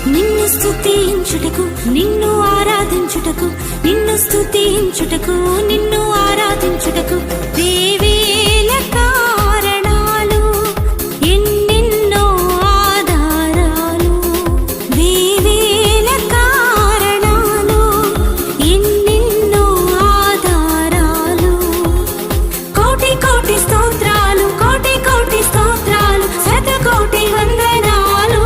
నిన్ను స్తుతించుటకు నిన్ను ఆరాధించుటకు నిన్ను స్తుతించుటకు నిన్ను ఆరాధించుటకు దేవేల కారణాలు ఎన్నెన్నో ఆధారాలు దేవేల కారణాలు ఎన్నెన్నో ఆధారాలు కోటి కోటి స్తోత్రాలు కోటి కోటి స్తోత్రాలు శతకోటి వందనాలు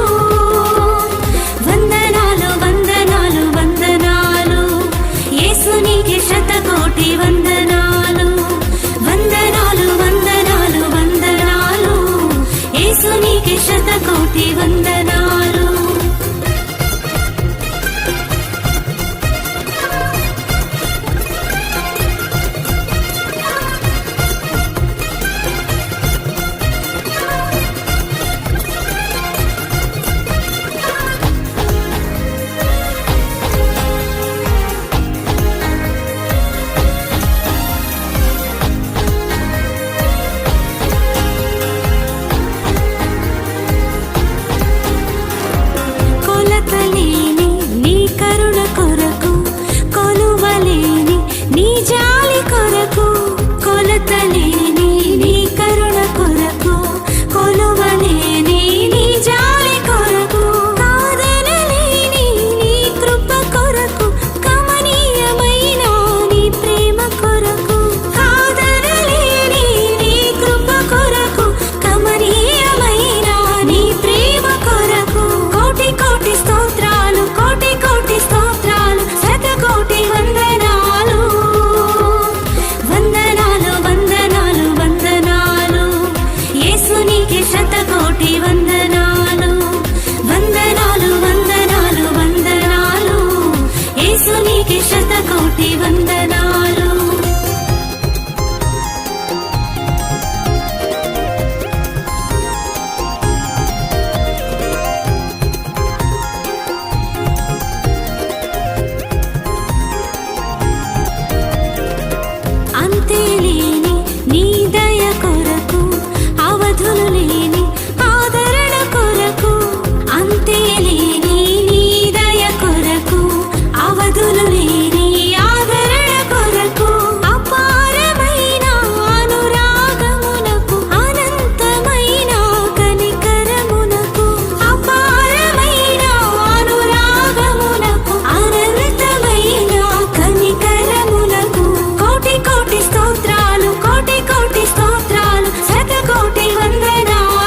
వందనాలు వందనాలు వందనాలు యేసునికి శతకోటి వందనాలు వందనాలు వందనాలు వందనాలు యేసునికి శతకోటి వందనాలు కొలతలేని నీ కరుణ కొరకు కొలువలేని నీ జాలి కొరకు కొలతలేని నీ కరుణ కొరకు కొలువలేని నీ జాలి కొరకు కాదనలేని నీ కృప కొరకు కమనీయమైన నీ ప్రేమ కొరకు కాదనలేని నీ కృప కొరకు కమనీయమైన నీ ప్రేమ కొరకు కోటి కోటి స్తోత్రాలు కోటి కోటి స్తోత్రాలు శతకోటి వందనాలు వందనాలు వందనాలు వందనాలు యేసునికి శతకోటి వందనాలు వందనాలు వందనాలు వందనాలు యేసునికి శతకోటి వందనాలు